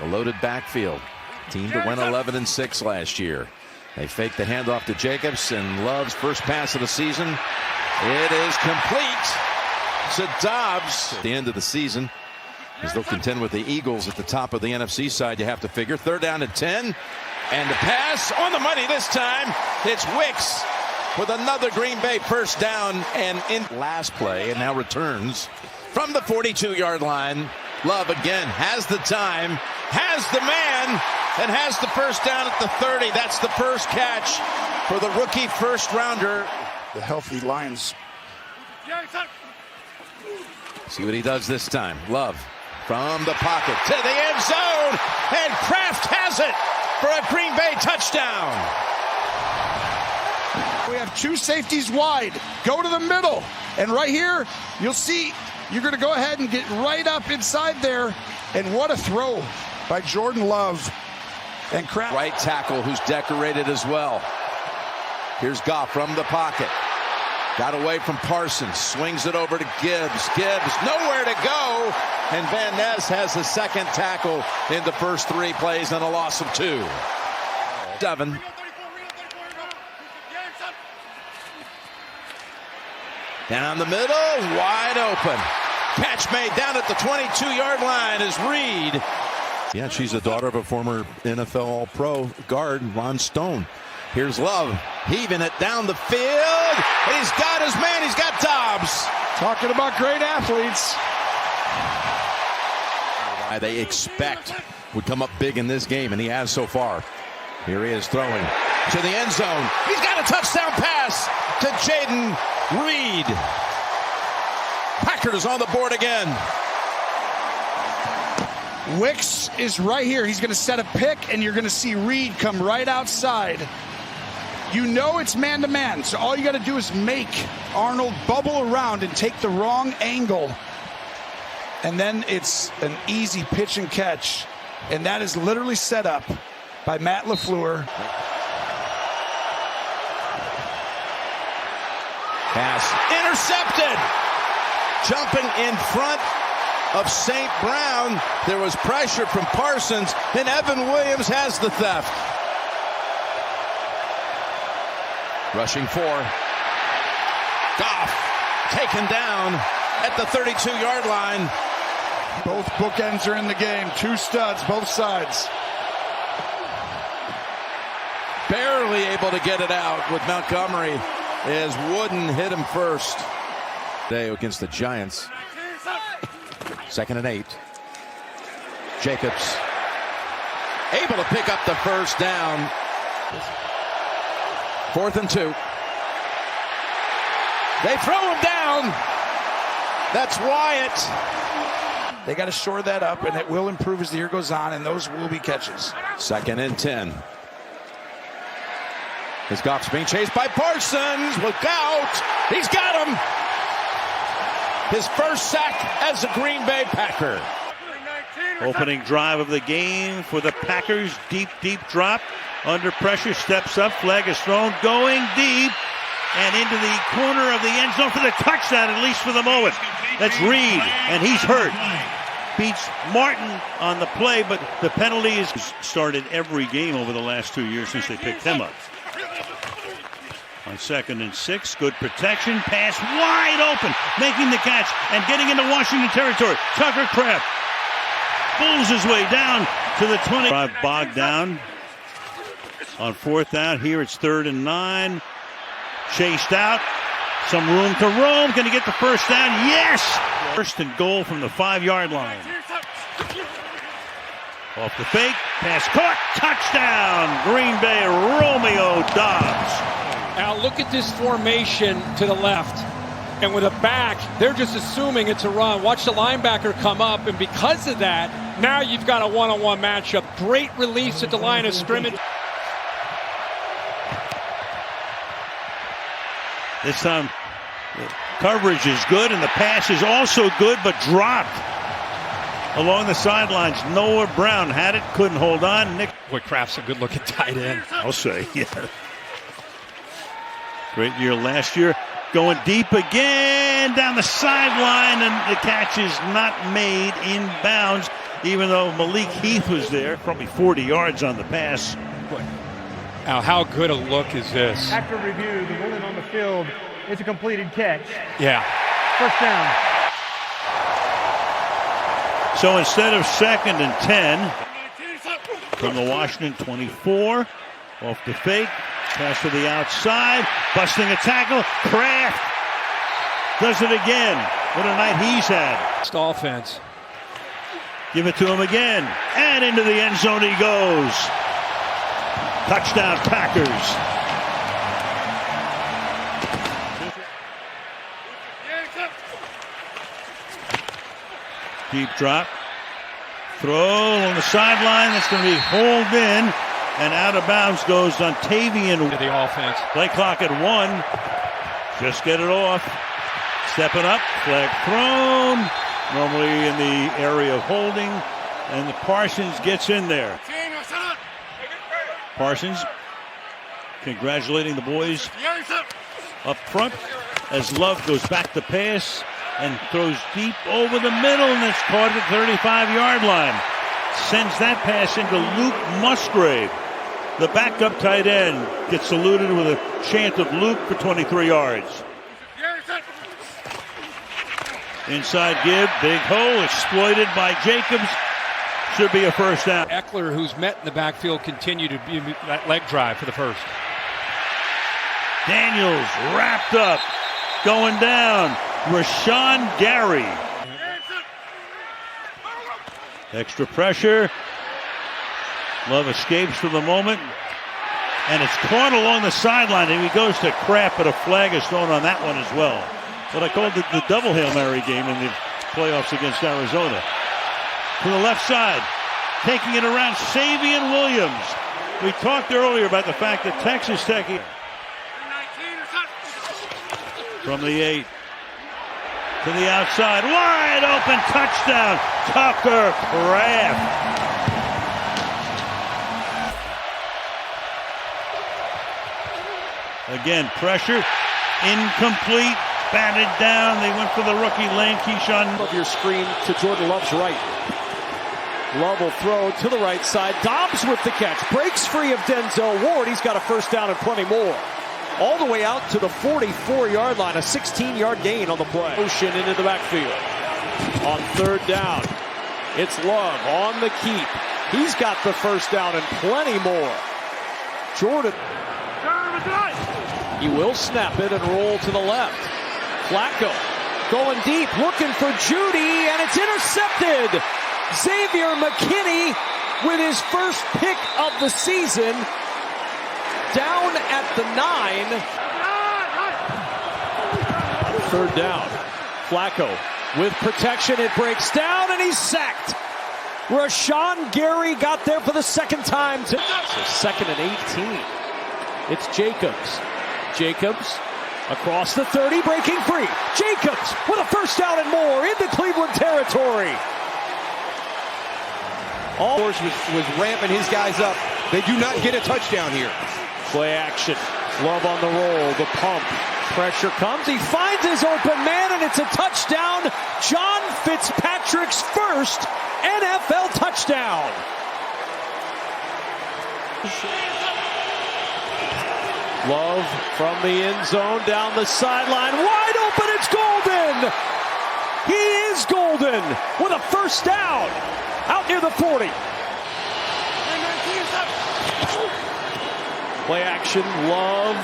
The loaded backfield. Team that went 11-6 last year. They fake the handoff to Jacobs, and Love's first pass of the season. It is complete to Dobbs at the end of the season, as they'll contend with the Eagles at the top of the NFC side. You have to figure. 3rd down and 10, and the pass on the money this time. It's Wicks with another Green Bay first down, and in last play, and now returns from the 42-yard line. Love again has the time, has the man, and has the first down at the 30. That's the first catch for the rookie first rounder. The healthy Lions. See what he does this time. Love from the pocket to the end zone, and Kraft has it for a Green Bay touchdown. We have 2 safeties wide. Go to the middle, and right here you'll see you're going to go ahead and get right up inside there, and what a throw by Jordan Love. And Kraft. Right tackle who's decorated as well. Here's Goff from the pocket. Got away from Parsons. Swings it over to Gibbs. Gibbs nowhere to go. And Van Ness has the second tackle in the first 3 plays and a loss of 2. 7. Down the middle, wide open. Catch made down at the 22-yard line is Reed. Yeah, she's the daughter of a former NFL All-Pro guard, Ron Stone. Here's Love, heaving it down the field. And he's got his man, he's got Dobbs. Talking about great athletes. They expect would come up big in this game, and he has so far. Here he is throwing to the end zone. He's got a touchdown pass to Jaden Reed. Packers on the board again. Wicks is right here. He's going to set a pick, and you're going to see Reed come right outside. You know it's man-to-man, so all you got to do is make Arnold bubble around and take the wrong angle. And then it's an easy pitch and catch. And that is literally set up by Matt LaFleur. Pass intercepted. Jumping in front of St. Brown. There was pressure from Parsons, and Evan Williams has the theft. Rushing 4. Goff taken down at the 32-yard line. Both bookends are in the game. 2 studs, both sides. Barely able to get it out with Montgomery as Wooden hit him first. Today against the Giants. 2nd and 8. Jacobs able to pick up the first down. 4th and 2. They throw him down. That's Wyatt. They got to shore that up, and it will improve as the year goes on, and those will be catches. 2nd and 10. As Goff's being chased by Parsons. Look out. He's got him. His first sack as a Green Bay Packer. Opening drive of the game for the Packers. Deep drop. Under pressure, steps up. Flag is thrown. Going deep. And into the corner of the end zone for the touchdown, at least for the moment. That's Reed, and he's hurt. Beats Martin on the play, but the penalty is started every game over the last 2 years since they picked him up. On 2nd and 6, good protection, pass wide open, making the catch and getting into Washington territory. Tucker Kraft pulls his way down to the 20. Drive bogged down on 4th down. Here it's 3rd and 9. Chased out. Some room to roam. Going to get the first down. Yes! 1st and goal from the 5-yard line. Off the fake. Pass caught. Touchdown. Green Bay, Romeo Dobbs. Now look at this formation to the left. And with a back, they're just assuming it's a run. Watch the linebacker come up. And because of that, now you've got a one-on-one matchup. Great release at the line of scrimmage. This time, the coverage is good, and the pass is also good, but dropped along the sidelines. Noah Brown had it, couldn't hold on. Nick. Boy, Kraft's a good-looking tight end. I'll say, yeah. Great year last year. Going deep again down the sideline, and the catch is not made in bounds. even though Malik Heath was there, probably 40 yards on the pass. Now, how good a look is this? After review, the ruling on the field is a completed catch. Yeah. First down. So instead of 2nd and 10, from the Washington 24, off the fake, pass to the outside, busting a tackle, Kraft does it again. What a night he's had. Next offense. Give it to him again, and into the end zone he goes. Touchdown Packers. Deep drop. Throw on the sideline. That's going to be hauled in, and out of bounds goes Dontavian. To the offense. Play clock at 1. Just get it off. Stepping up. Flag thrown. Normally in the area of holding. And the Parsons gets in there. Parsons congratulating the boys up front as Love goes back to pass and throws deep over the middle, and it's caught at the 35-yard line. Sends that pass into Luke Musgrave. The backup tight end gets saluted with a chant of Luke for 23 yards. Inside give, big hole, exploited by Jacobs. Should be a first down. Eckler, who's met in the backfield, continue to be that leg drive for the first. Daniels wrapped up, going down. Rashawn Gary. Extra pressure. Love escapes for the moment. And it's caught along the sideline, and he goes to Kraft, but a flag is thrown on that one as well. What I called the double Hail Mary game in the playoffs against Arizona. To the left side, taking it around, Savion Williams. We talked earlier about the fact that Texas Tech, from the 8 to the outside, wide open touchdown, Tucker Kraft. Again, pressure, incomplete, batted down. They went for the rookie Lane Keyshawn. Of your screen to Jordan Love's right. Love will throw to the right side. Dobbs with the catch. Breaks free of Denzel Ward. He's got a first down and plenty more. All the way out to the 44-yard line. A 16-yard gain on the play. Motion into the backfield. On third down, it's Love on the keep. He's got the first down and plenty more. Jordan. He will snap it and roll to the left. Flacco going deep, looking for Judy, and it's intercepted. Xavier McKinney with his first pick of the season. Down at the 9. Third down. Flacco with protection. It breaks down, and he's sacked. Rashawn Gary got there for the second time. So 2nd and 18. It's Jacobs. Jacobs across the 30, breaking free. Jacobs with a first down and more into Cleveland territory. Force was ramping his guys up. They do not get a touchdown here. Play action. Love on the roll. The pump. Pressure comes. He finds his open man, and it's a touchdown. John Fitzpatrick's first NFL touchdown. Love from the end zone down the sideline. Wide open. It's Golden. He is Golden with a first down. Out near the 40. Play action. Love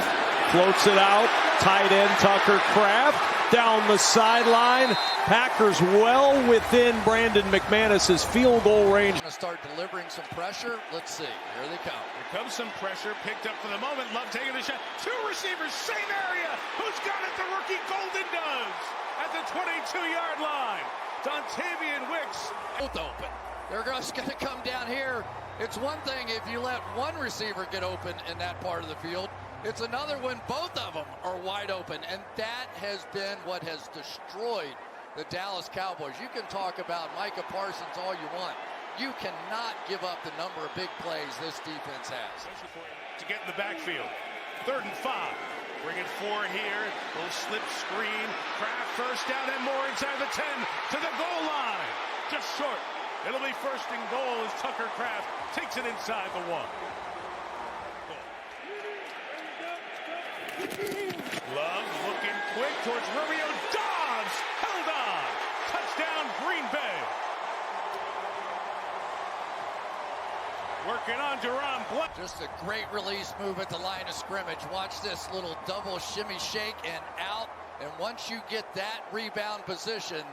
floats it out. Tight end Tucker Kraft down the sideline. Packers well within Brandon McManus's field goal range. Start delivering some pressure. Let's see. Here they come. Here comes some pressure. Picked up for the moment. Love taking the shot. 2 receivers, same area. Who's got it? The rookie Golden does. At the 22-yard line. Dontavian Wicks. Both open. They're just going to come down here. It's one thing if you let one receiver get open in that part of the field. It's another when both of them are wide open. And that has been what has destroyed the Dallas Cowboys. You can talk about Micah Parsons all you want. You cannot give up the number of big plays this defense has. To get in the backfield. 3rd and 5. Bring it 4 here. Little slip screen. Kraft first down and more inside the 10 to the goal line. Just short. It'll be first and goal as Tucker Kraft takes it inside the 1. Love looking quick towards Romeo Doubs. Held on. Touchdown, Green Bay. Working on Deron Blunt. Just a great release move at the line of scrimmage. Watch this little double shimmy shake and out. And once you get that rebound position,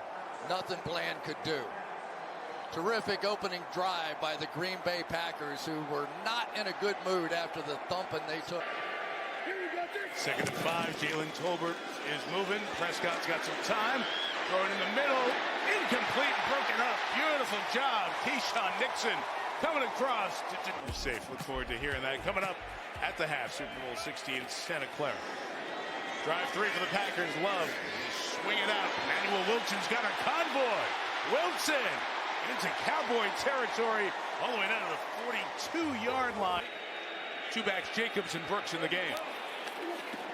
nothing Bland could do. Terrific opening drive by the Green Bay Packers, who were not in a good mood after the thumping they took. 2nd and 5. Jalen Tolbert is moving. Prescott's got some time. Throwing in the middle. Incomplete. Broken up. Beautiful job. Keyshawn Nixon coming across. Safe. Look forward to hearing that. Coming up at the half. Super Bowl 16, Santa Clara. Drive 3 for the Packers. Love. Swing it out. Emmanuel Wilson's got a convoy. Wilson into Cowboy territory. All the way down to the 42-yard line. Two backs, Jacobs and Brooks in the game.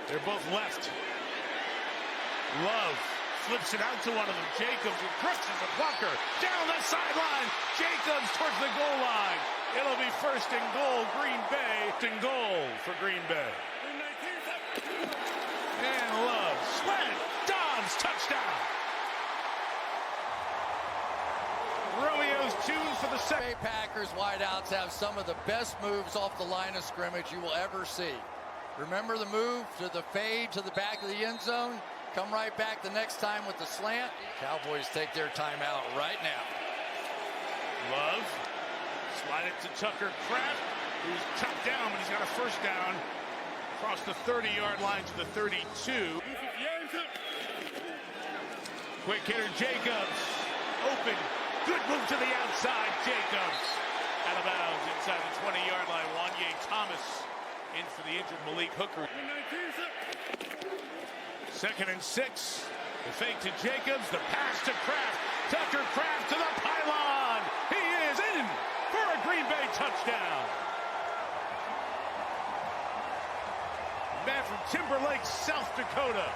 They're both left. Love flips it out to one of them. Jacobs with Brooks as a blocker. Down the sideline. Jacobs towards the goal line. It'll be first and goal, Green Bay. First and goal for Green Bay. And Love. Slant. Dobbs. Touchdown. Romeo's 2 for the second. Bay Packers wideouts have some of the best moves off the line of scrimmage you will ever see. Remember the move to the fade to the back of the end zone? Come right back the next time with the slant. Cowboys take their timeout right now. Love. Slide it to Tucker Kraft, who's chopped down, but he's got a first down across the 30-yard line to the 32. Quick hitter Jacobs. Open. Good move to the outside. Jacobs out of bounds inside the 20-yard line. Wanye Thomas in for the injured Malik Hooker. 2nd and 6. The fake to Jacobs. The pass to Kraft. Tucker Kraft to the pylon. He is in for a Green Bay touchdown. Man from Timberlake, South Dakota.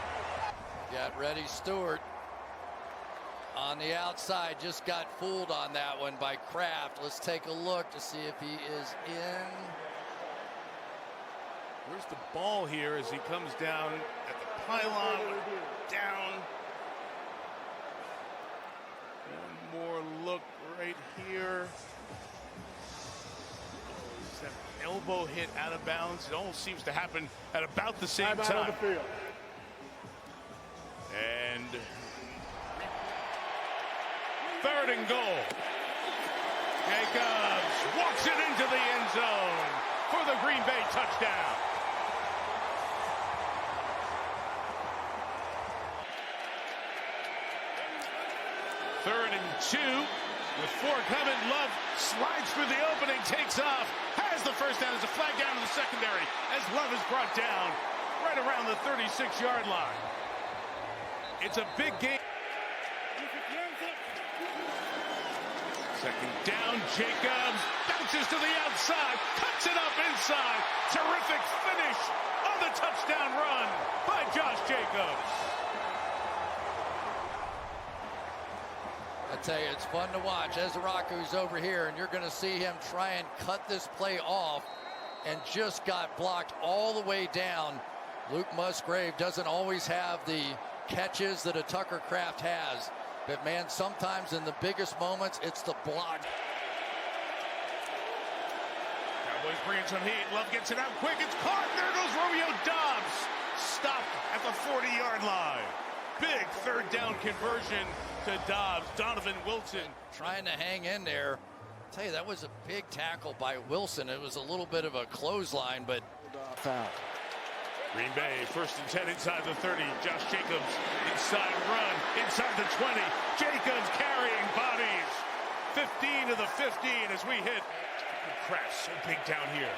Got ready, Stewart. On the outside, just got fooled on that one by Kraft. Let's take a look to see if he is in. Where's the ball here as he comes down at the pylon? Down. One more look right here. Oh, that elbow hit out of bounds. It almost seems to happen at about the same time. And 3rd and goal. Jacobs walks it into the end zone for the Green Bay touchdown. Third and 2 with 4 coming. Love slides through the opening, takes off, has the first down. There's a flag down in the secondary as Love is brought down right around the 36-yard line. It's a big game. 2nd down, Jacobs bounces to the outside, cuts it up inside. Terrific finish on the touchdown run by Josh Jacobs. I tell you, it's fun to watch. Ezraku's over here, and you're going to see him try and cut this play off, and just got blocked all the way down. Luke Musgrave doesn't always have the catches that a Tucker Kraft has. But, man, sometimes in the biggest moments, it's the block. Cowboys bringing some heat. Love gets it out quick. It's caught. There goes Romeo Doubs. Stopped at the 40-yard line. Big 3rd down conversion to Dobbs. Donovan Wilson trying to hang in there. I'll tell you, that was a big tackle by Wilson. It was a little bit of a clothesline, but foul. Green Bay, 1st and 10 inside the 30. Josh Jacobs inside run, inside the 20. Jacobs carrying bodies. 15 to the 15 as we hit. Kraft so big down here.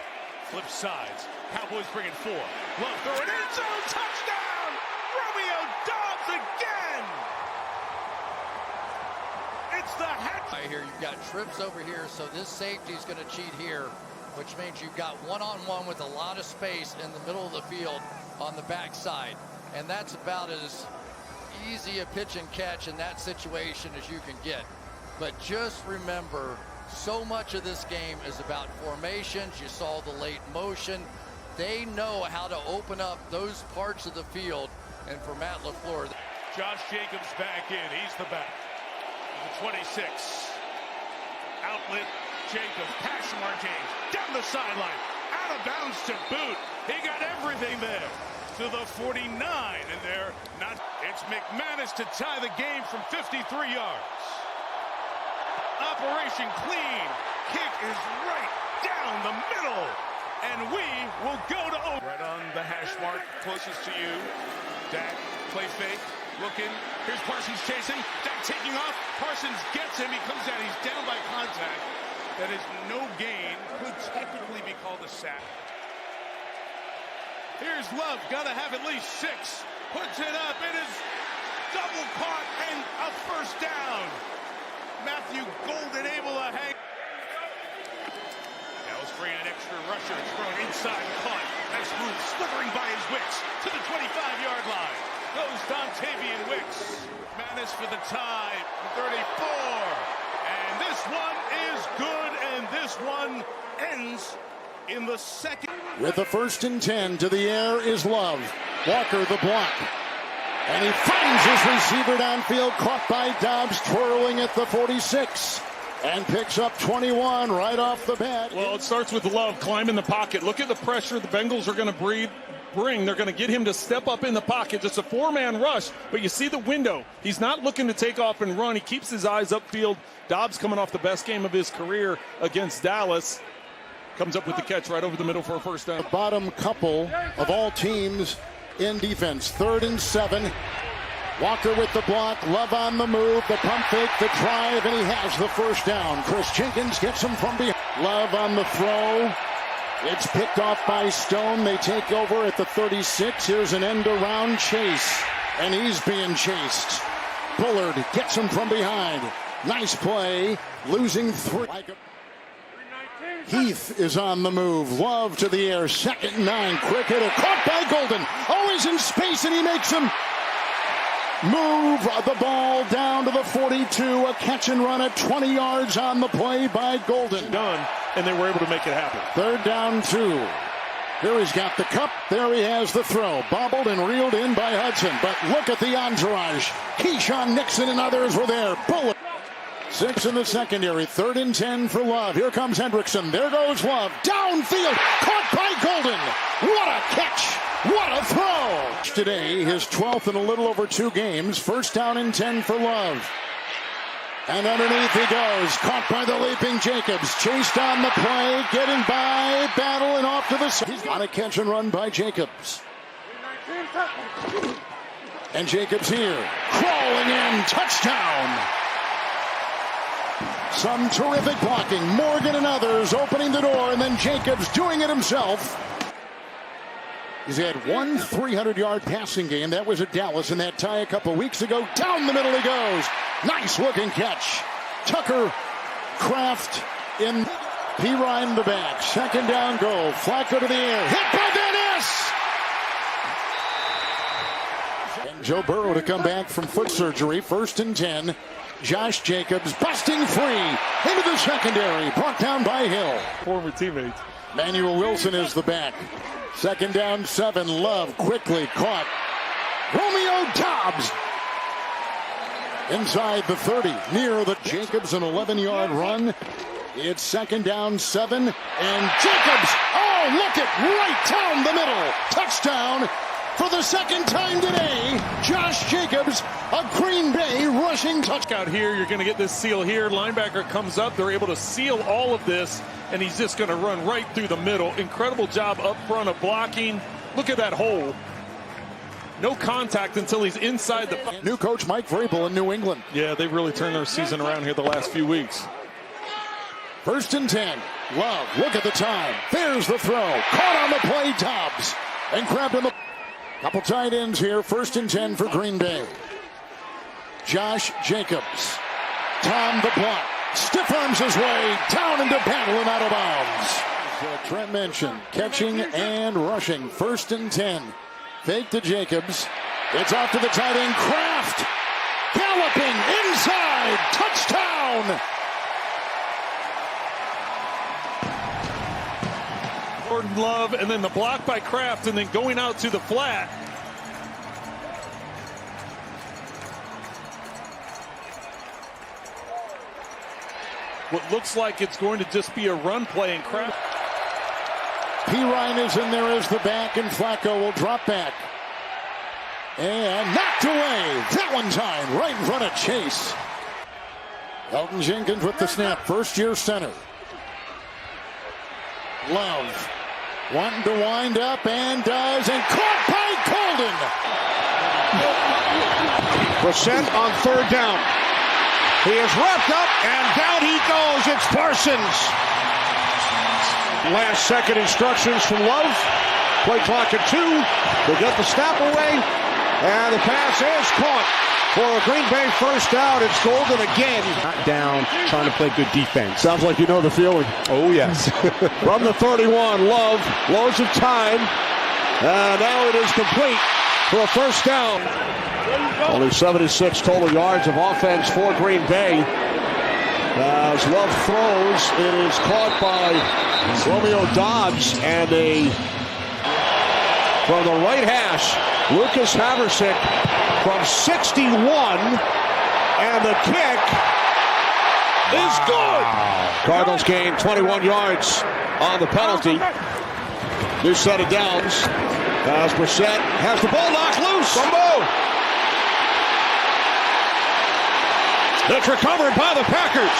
Flip sides. Cowboys bringing 4. Love throwing end zone. Touchdown! Romeo Doubs again! It's the hat. Right here, you've got trips over here, so this safety is going to cheat here, which means you've got one-on-one with a lot of space in the middle of the field on the backside. And that's about as easy a pitch and catch in that situation as you can get. But just remember, so much of this game is about formations. You saw the late motion. They know how to open up those parts of the field. And for Matt LaFleur, Josh Jacobs back in. He's the back. The 26. Outlet Jacobs. Pass to Martinez. Down the sideline. Out of bounds to boot. He got everything there. To the 49. And there, it's McManus to tie the game from 53 yards. Operation clean. Kick is right down the middle. And we will go to over. Right on the hash mark, closest to you. Dak, play fake, looking. Here's Parsons chasing. Dak taking off. Parsons gets him. He comes down. He's down by contact. That is no gain. Could technically be called a sack. Here's Love. Got to have at least 6. Puts it up. It is double caught and a first down. Matthew Golden able to hang. Dallas bringing an extra rusher. It's thrown inside and caught. Nice move, slithering by his Wicks to the 25-yard line. Goes Dontavian Wicks. Manis for the tie, 34. And this one is good, and this one ends in the second. With the 1st and 10 to the air is Love. Walker the block. And he finds his receiver downfield, caught by Dobbs, twirling at the 46. And picks up 21 right off the bat. Well, it starts with Love climbing the pocket. Look at the pressure the Bengals are going to bring. They're going to get him to step up in the pocket. Just a 4-man rush, but you see the window. He's not looking to take off and run. He keeps his eyes upfield. Dobbs coming off the best game of his career against Dallas. Comes up with the catch right over the middle for a first down. The bottom couple of all teams in defense. 3rd and 7. Walker with the block, Love on the move, the pump fake, the drive, and he has the first down. Chris Jenkins gets him from behind. Love on the throw. It's picked off by Stone. They take over at the 36. Here's an end-around chase, and he's being chased. Bullard gets him from behind. Nice play, losing 3. Heath is on the move. Love to the air, 2nd and 9. Quick hitter, caught by Golden. Always in space, and he makes him move the ball down to the 42. A catch and run at 20 yards on the play by Golden. Done, and they were able to make it happen. 3rd down 2. Here he's got the cup. There he has the throw. Bobbled and reeled in by Hudson. But look at the entourage. Keyshawn Nixon and others were there. Bullet. 6 in the secondary. 3rd and 10 for Love. Here comes Hendrickson. There goes Love. Downfield. Caught by Golden. What a catch. What a throw! Today, his 12th in a little over 2 games. 1st down and 10 for Love. And underneath he goes. Caught by the leaping Jacobs. Chased on the play. Getting by. Battle and off to the side. He's on a catch and run by Jacobs. And Jacobs here. Crawling in. Touchdown. Some terrific blocking. Morgan and others opening the door. And then Jacobs doing it himself. He's had one 300-yard passing game. That was at Dallas in that tie a couple weeks ago. Down the middle he goes. Nice looking catch. Tucker, Kraft in. P. the back. 2nd down goal. Flacco to the air. Hit by Van Ness. And Joe Burrow to come back from foot surgery. 1st and 10. Josh Jacobs busting free into the secondary. Brought down by Hill. Former teammates. Manuel Wilson is the back. 2nd down 7. Love quickly caught. Romeo Dobbs inside the 30 near the Jacobs, an 11-yard run. It's 2nd down 7 and Jacobs. Oh, look at right down the middle. Touchdown for the 2nd time today. Josh Jacobs, a Green Bay rushing touchdown. Out here, you're going to get this seal here. Linebacker comes up. They're able to seal all of this. And he's just going to run right through the middle. Incredible job up front of blocking. Look at that hole. No contact until he's inside the... New coach Mike Vrabel in New England. Yeah, they've really turned their season around here the last few weeks. 1st and 10. Love, look at the time. There's the throw. Caught on the play, Dobbs. And grabbed him. Couple tight ends here. 1st and 10 for Green Bay. Josh Jacobs. Tom the block. Stiff arms his way down into battle and out of bounds. Trent mentioned catching and rushing. 1st and 10. Fake to Jacobs. It's off to the tight end. Kraft galloping inside. Touchdown. zone. Jordan Love, and then the block by Kraft, and then going out to the flat. What looks like it's going to just be a run play, and Kraft. Perine is in there as the back, and Flacco will drop back. And knocked away. That one time, right in front of Chase. Elgton Jenkins with the snap. First-year center. Love wanting to wind up and does, and caught by Golden. Brissett on third down. He is wrapped up, and down he goes. It's Parsons. Last second instructions from Love. Play clock at 2. They get the snap away, and the pass is caught for a Green Bay first down. It's Golden again. Not down, trying to play good defense. Sounds like you know the feeling. Oh, yes. From the 31, Love, loads of time. And now it is complete for a first down. Only 76 total yards of offense for Green Bay. As Love throws, it is caught by Romeo Doubs, and from the right hash, Lucas Haversick from 61, and the kick is good. Cardinals gain 21 yards on the penalty. New set of downs as Brissett has the ball knocked loose. It's recovered by the Packers.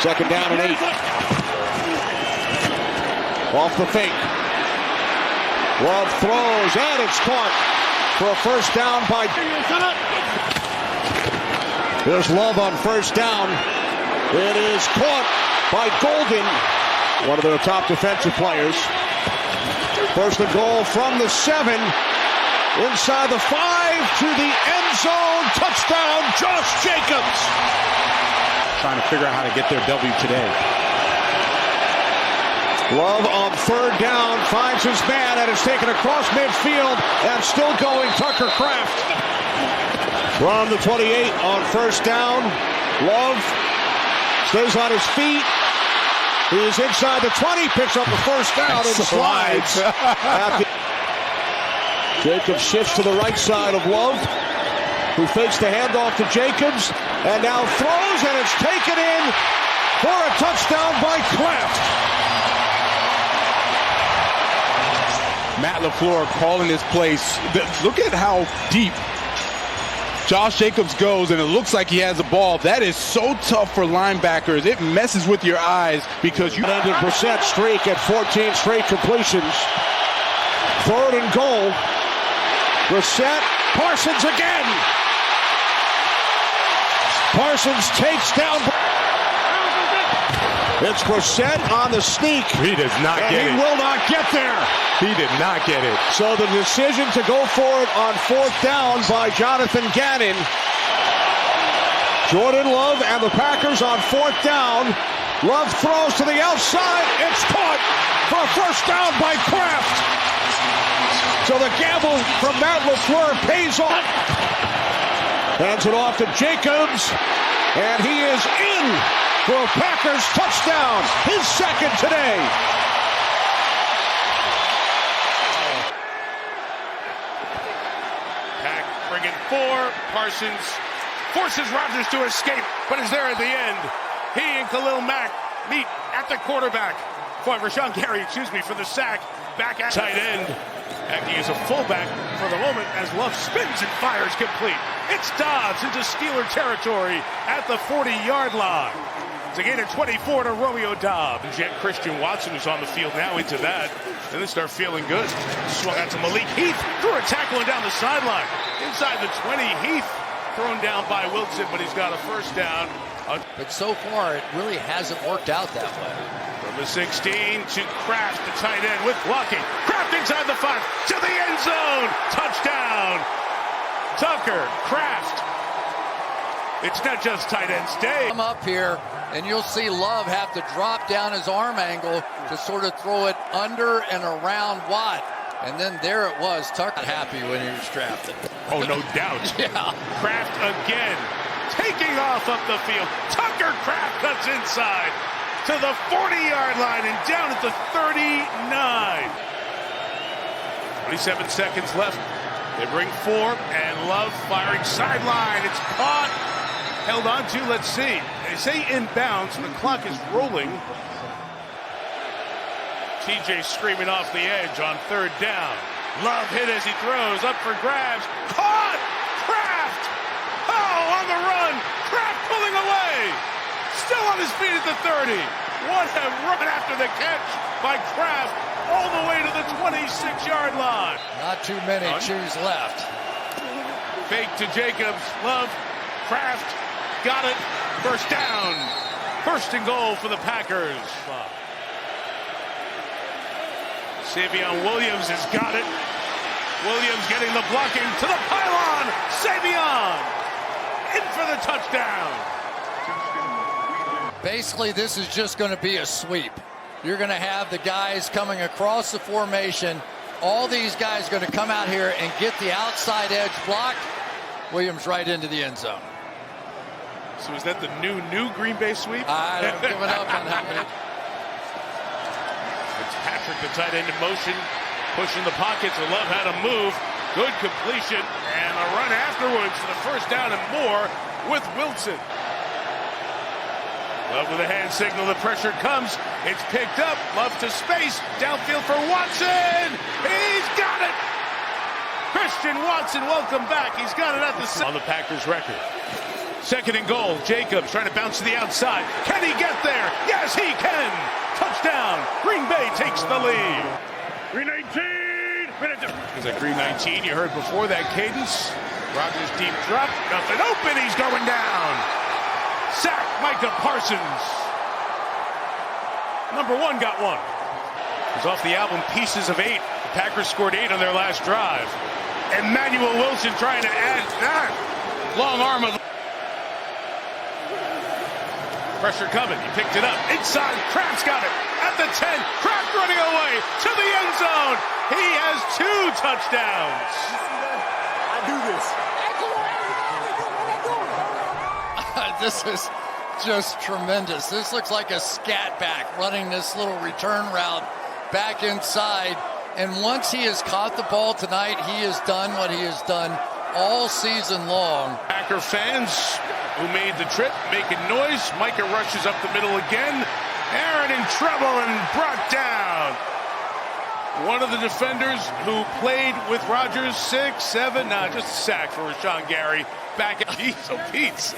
Second down and 8. Off the fake. Love throws, and it's caught for a first down by... There's Love on first down. It is caught by Golden, one of their top defensive players. First and goal from the 7. Inside the 5 to the end zone. Touchdown, Josh Jacobs. Trying to figure out how to get their W today. Love on third down finds his man, and it's taken across midfield and still going. Tucker Kraft from the 28 on first down. Love stays on his feet. He's inside the 20, picks up the first down and slides. Jacobs shifts to the right side of Love, who fakes the handoff to Jacobs, and now throws, and it's taken in for a touchdown by Kraft. Matt LaFleur calling this place. Look at how deep Josh Jacobs goes, and it looks like he has a ball. That is so tough for linebackers. It messes with your eyes because you... 100% streak at 14 straight completions. Third and goal. Brissett, Parsons again. Parsons takes down. It's Brissett on the sneak. He does not get it. He will not get there. He did not get it. So the decision to go for it on fourth down by Jonathan Gannon. Jordan Love and the Packers on fourth down. Love throws to the outside. It's caught for a first down by Kraft. So the gamble from Matt LaFleur pays off. Hands it off to Jacobs, and he is in for a Packers touchdown, his second today. Pack bringing 4. Parsons forces Rodgers to escape, but is there at the end. He and Khalil Mack meet at the quarterback. Rashawn Gary, for the sack. Back at tight end. Acting as a fullback for the moment as Love spins and fires complete. It's Doubs into Steeler territory at the 40-yard line. It's a gain of 24 to Romeo Doubs. And Christian Watson is on the field now into that. Then they start feeling good. Swung out to Malik Heath. Threw a tackle and down the sideline. Inside the 20, Heath thrown down by Wilson, but he's got a first down. But so far, it really hasn't worked out that way. From the 16 to Kraft, the tight end with blocking. Kraft inside the 5 to the end zone. Touchdown. Tucker, Kraft. It's not just tight ends day. Come up here, and you'll see Love have to drop down his arm angle to sort of throw it under and around Watt. And then there it was. Tucker happy when he was drafted. Oh, no doubt. Yeah. Kraft again. taking off up the field. Tucker Kraft cuts inside to the 40-yard line and down at the 39. 27 seconds left. They bring 4, and Love firing sideline. It's caught, held on to. Let's see. They say inbounds, and the clock is rolling. TJ screaming off the edge on 3rd down. Love hit as he throws, up for grabs. Caught! Kraft! Oh, on the run! Kraft pulling away! Still on his feet at the 30. What a run after the catch by Kraft, all the way to the 26-yard line. Not too many chews left. Fake to Jacobs. Love. Kraft got it. First down. 1st and goal for the Packers. Savion Williams has got it. Williams getting the blocking to the pylon. Savion in for the touchdown. Basically, this is just going to be a sweep. You're going to have the guys coming across the formation. All these guys are going to come out here and get the outside edge block. Williams right into the end zone. So is that the new Green Bay sweep? I don't give it up on that one. Fitzpatrick, the tight end in motion, pushing the pockets. Love had to move. Good completion and a run afterwards to the first down and more with Wilson. Love with a hand signal. The pressure comes. It's picked up. Love to space. Downfield for Watson. He's got it. Christian Watson, welcome back. He's got it at the on the Packers record. 2nd and goal. Jacobs trying to bounce to the outside. Can he get there? Yes, he can. Touchdown. Green Bay takes the lead. Green 19. Is that Green 19? You heard before that cadence. Rodgers deep drop. Nothing open. He's going down. Sack Micah Parsons. Number 1 got 1. He's off the album Pieces of 8. The Packers scored 8 on their last drive. Emmanuel Wilson trying to add that. Long arm of pressure coming. He picked it up. Inside. Kraft's got it. At the 10. Kraft running away to the end zone. He has 2 touchdowns. I do this. This is just tremendous. This looks like a scat back running this little return route back inside. And once he has caught the ball tonight, he has done what he has done all season long. Packer fans who made the trip making noise. Micah rushes up the middle again. Aaron in trouble and brought down. One of the defenders who played with Rodgers 6, 7, just a sack for Rashawn Gary. Back at Pete's.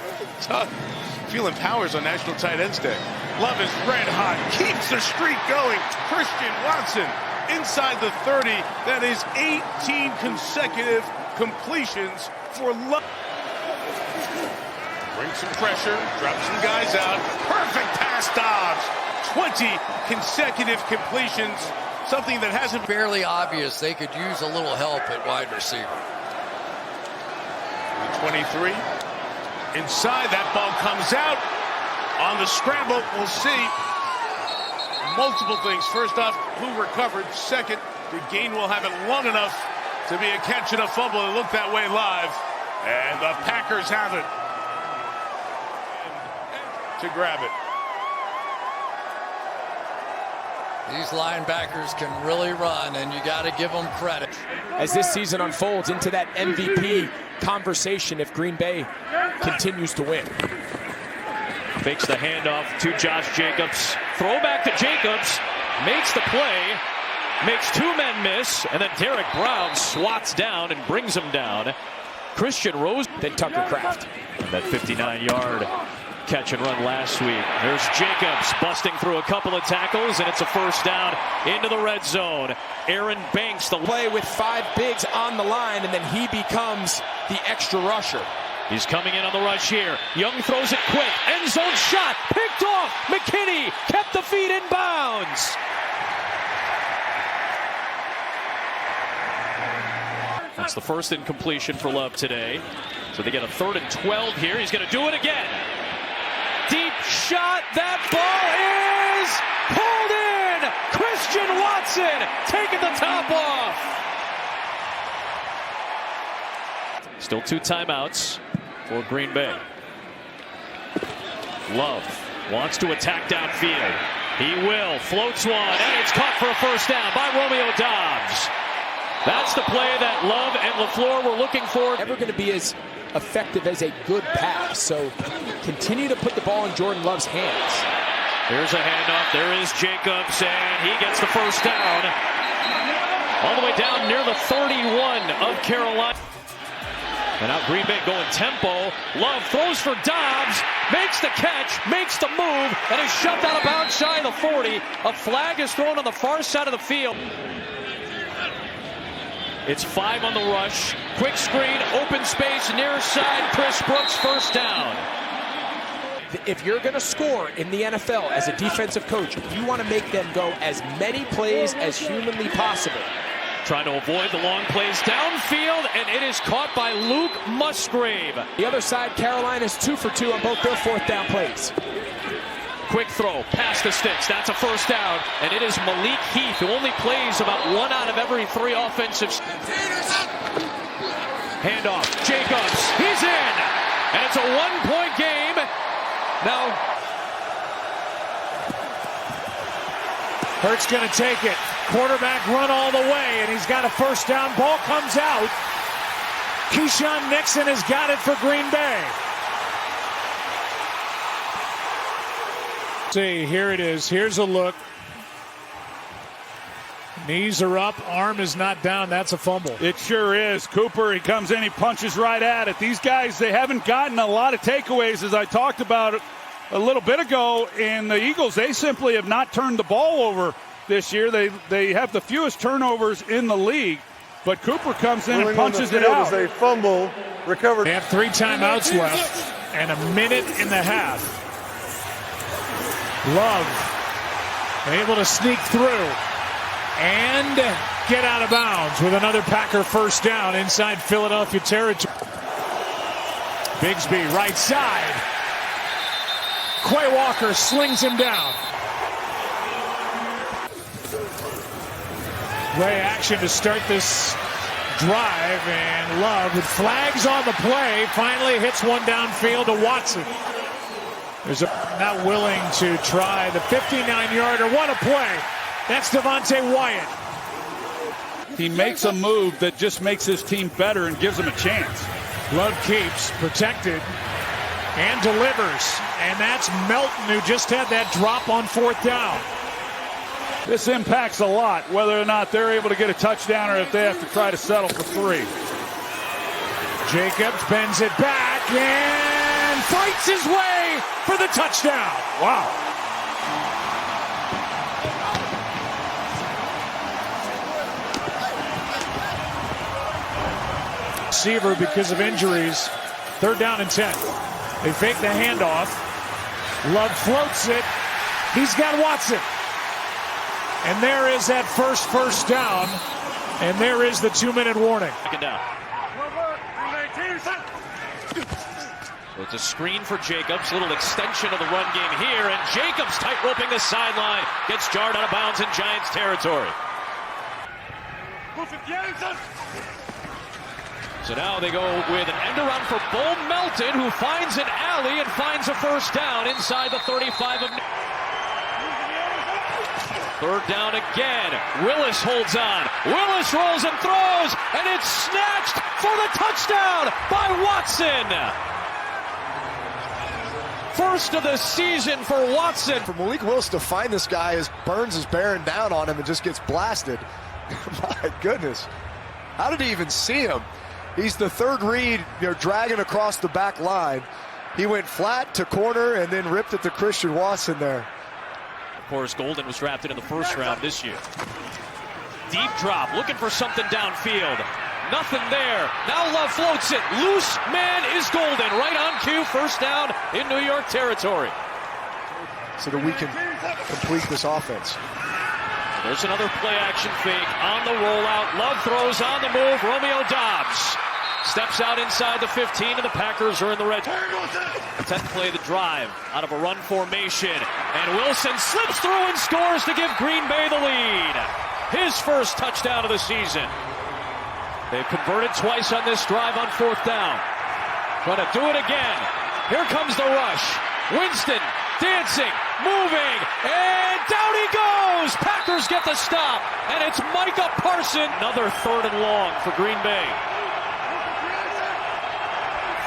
Feeling powers on National Tight Ends Day. Love is red hot. Keeps the streak going. Christian Watson inside the 30. That is 18 consecutive completions for Love. Brings some pressure. Drops some guys out. Perfect pass, Dobbs. 20 consecutive completions. Something that hasn't barely obvious. They could use a little help at wide receiver. 23. Inside, that ball comes out. On the scramble, we'll see multiple things. First off, who recovered? Second, did Gainwell have it long enough to be a catch and a fumble? It looked that way live. And the Packers have it. To grab it. These linebackers can really run, and you got to give them credit. As this season unfolds into that MVP conversation if Green Bay continues to win. Fakes the handoff to Josh Jacobs. Throwback to Jacobs. Makes the play. Makes 2 men miss. And then Derek Brown swats down and brings him down. Christian Rose. Then Tucker Kraft. And that 59-yard catch and run last week. There's Jacobs busting through a couple of tackles, and it's a first down into the red zone. Aaron Banks, the play with 5 bigs on the line, and then he becomes the extra rusher. He's coming in on the rush here. Young throws it quick. End zone shot. Picked off. McKinney kept the feet in bounds. That's the first incompletion for Love today. So they get a 3rd and 12 here. He's going to do it again. Deep shot. That ball is pulled in. Christian Watson taking the top off. Still 2 timeouts for Green Bay. Love wants to attack downfield. He will. Floats one, and it's caught for a first down by Romeo Doubs. That's the play that Love and LaFleur were looking for. Never going to be as effective as a good pass. So continue to put the ball in Jordan Love's hands. Here's a handoff. There is Jacobs, and he gets the first down. All the way down near the 31 of Carolina. And now Green Bay going tempo. Love throws for Doubs, makes the catch, makes the move, and is shoved out of bounds shy of the 40. A flag is thrown on the far side of the field. It's 5 on the rush. Quick screen, open space, near side. Chris Brooks, first down. If you're going to score in the NFL as a defensive coach, you want to make them go as many plays as humanly possible. Trying to avoid the long plays downfield, and it is caught by Luke Musgrave. The other side, Carolina's 2 for 2 on both their fourth down plays. Quick throw, past the sticks. That's a first down, and it is Malik Heath, who only plays about 1 out of every 3 offensive. Handoff, Jacobs, he's in, and it's a 1-point game. Now, Hurts going to take it. Quarterback run all the way, and he's got a first down. Ball comes out. Keyshawn Nixon has got it for Green Bay. See, here it is. Here's a look. Knees are up. Arm is not down. That's a fumble. It sure is. Cooper, he comes in, he punches right at it. These guys, they haven't gotten a lot of takeaways, as I talked about a little bit ago. And the Eagles, they simply have not turned the ball over this year. They have the fewest turnovers in the league. But Cooper comes in and punches it out. As a fumble recovered. They have 3 timeouts left and a minute and a half. Love able to sneak through and get out of bounds with another Packer first down inside Philadelphia territory. Bigsby right side. Quay Walker slings him down. Play action to start this drive, and Love with flags on the play finally hits one downfield to Watson. There's not willing to try the 59-yarder. What a play. That's Devontae Wyatt. He makes a move that just makes his team better and gives them a chance. Love keeps protected and delivers. And that's Melton, who just had that drop on fourth down. This impacts a lot, whether or not they're able to get a touchdown or if they have to try to settle for 3. Jacobs bends it back and fights his way for the touchdown. Wow. Receiver because of injuries. 3rd down and 10. They fake the handoff. Love floats it. He's got Watson. And there is that first down. And there is the 2-minute warning. Second down. It's a screen for Jacobs. Little extension of the run game here. And Jacobs tight-roping the sideline. Gets jarred out of bounds in Giants territory. So now they go with an end around for Bo Melton, who finds an alley and finds a first down inside the 35 of. 3rd down again. Willis holds on. Willis rolls and throws, and it's snatched for the touchdown by Watson. First of the season for Watson. For Malik Willis to find this guy as Burns is bearing down on him and just gets blasted. My goodness. How did he even see him? He's the 3rd read, dragging across the back line. He went flat to corner and then ripped it to Christian Watson there. Of course, Golden was drafted in the 1st round this year. Deep drop, looking for something downfield. Nothing there. Now Love floats it. Loose man is Golden. Right on cue, first down in New York territory. So that we can complete this offense. There's another play-action fake on the rollout. Love throws on the move. Romeo Doubs steps out inside the 15, and the Packers are in the red. 10th play of the drive out of a run formation. And Wilson slips through and scores to give Green Bay the lead. His first touchdown of the season. They've converted twice on this drive on 4th down. Trying to do it again. Here comes the rush. Winston dancing, moving, and down he goes. Packers get the stop, and it's Micah Parsons. Another 3rd and long for Green Bay.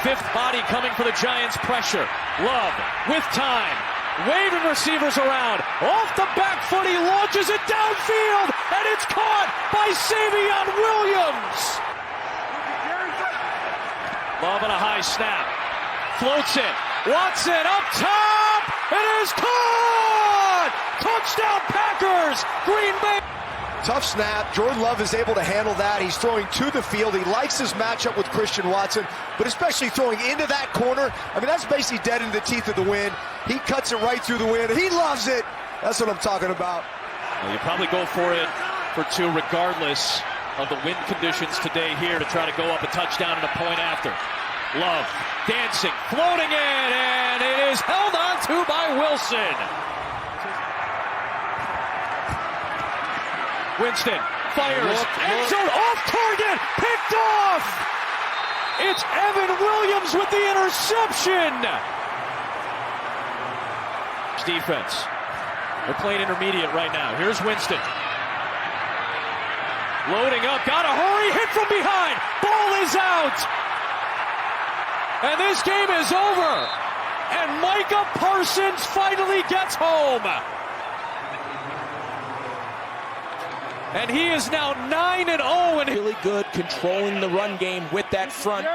5th body coming for the Giants. Pressure. Love with time. Waving receivers around. Off the back foot, he launches it downfield, and it's caught by Savion Williams. Love on a high snap. Floats it. Watson up top. It is caught! Touchdown Packers! Green Bay. Tough snap. Jordan Love is able to handle that. He's throwing to the field. He likes his matchup with Christian Watson, but especially throwing into that corner. I mean, that's basically dead in the teeth of the wind. He cuts it right through the wind. He loves it. That's what I'm talking about. Well, you probably go for it for 2 regardless of the wind conditions today here to try to go up a touchdown and a point after. Love dancing, floating in, and it is held on to by Wilson. Winston fires, end zone, off target, picked off. It's Evan Williams with the interception. Defense. They're playing intermediate right now. Here's Winston. Loading up, gotta hurry, hit from behind. Ball is out. And this game is over. And Micah Parsons finally gets home. And he is now 9-0 and really good controlling the run game with that front,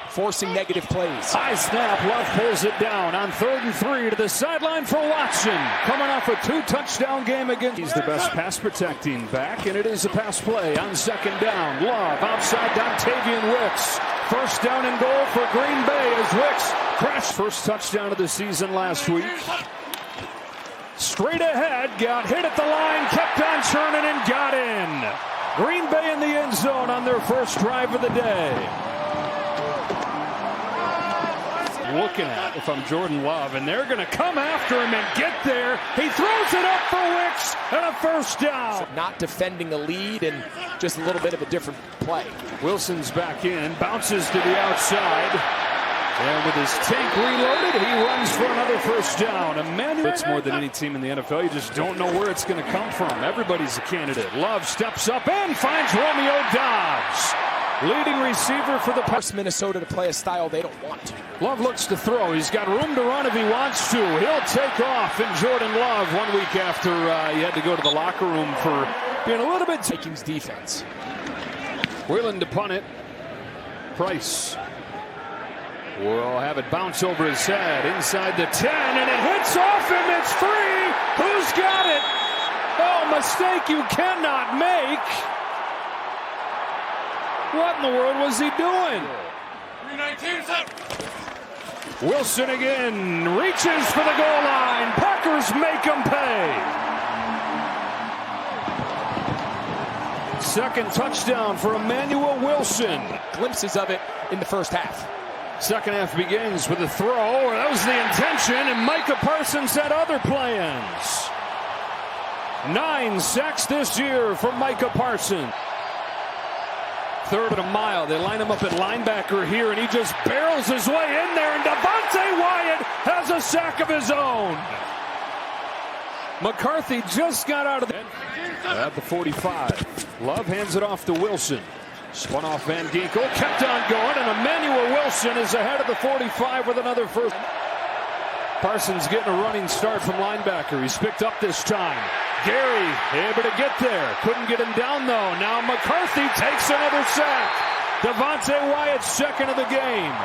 forcing negative plays. High snap, Love pulls it down on 3rd and 3 to the sideline for Watson. Coming off a 2-touchdown game against. He's the best pass protecting back, and it is a pass play on 2nd down. Love outside Dontavian Wicks. 1st down and goal for Green Bay as Wicks crashed. First touchdown of the season last week. Straight ahead, got hit at the line, kept on turning and got in. Green Bay in the end zone on their first drive of the day. Looking at if I'm Jordan Love, and they're going to come after him and get there. He throws it up for Wicks and a 1st down. Not defending a lead and just a little bit of a different play. Wilson's back in, bounces to the outside. And with his tank reloaded, he runs for another 1st down. Emmanuel, it's more than any team in the NFL. You just don't know where it's going to come from. Everybody's a candidate. Love steps up and finds Romeo Doubs. Leading receiver for the Force Minnesota to play a style they don't want to. Love looks to throw. He's got room to run if he wants to. He'll take off. And Jordan Love, 1 week after he had to go to the locker room for being a little bit. Vikings defense. Willing to punt it. Price will have it bounce over his head inside the 10, and it hits off him. It's free. Who's got it? Oh, mistake you cannot make. What in the world was he doing? 319. Wilson again reaches for the goal line. Packers make him pay. 2nd touchdown for Emmanuel Wilson. Glimpses of it in the 1st half. 2nd half begins with a throw. That was the intention, and Micah Parsons had other plans. 9 sacks this year for Micah Parsons. 3rd and a mile. They line him up at linebacker here, and he just barrels his way in there, and Devontae Wyatt has a sack of his own. McCarthy just got out of the... At the 45. Love hands it off to Wilson. Spun off Van Ginkel, kept on going, and Emmanuel Wilson is ahead of the 45 with another 1st. Parsons getting a running start from linebacker. He's picked up this time. Gary able to get there. Couldn't get him down, though. Now McCarthy takes another sack. Devontae Wyatt, 2nd of the game.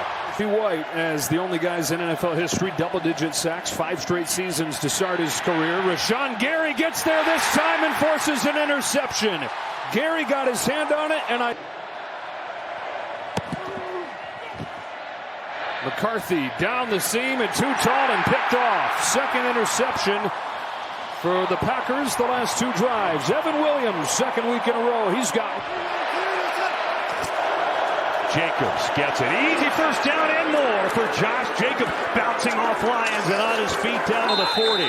White as the only guys in NFL history, double-digit sacks, 5 straight seasons to start his career. Rashawn Gary gets there this time and forces an interception. Gary got his hand on it, and McCarthy down the seam and too tall and picked off. 2nd interception for the Packers the last 2 drives. Evan Williams, 2nd week in a row. He's got Jacobs gets it. Easy 1st down and more for Josh Jacobs. Bouncing off Lions and on his feet down to the 40.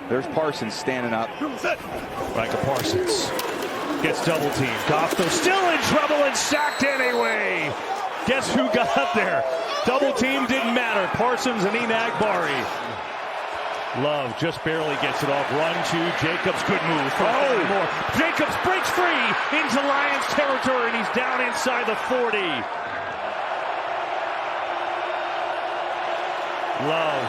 There's Parsons standing up. Micah Parsons gets double teamed. Goff though still in trouble and sacked anyway. Guess who got up there? Double team didn't matter. Parsons and Enagbare. Love just barely gets it off. Run to Jacobs. Good move. More. Jacobs breaks free into Lions territory, and he's down inside the 40. Love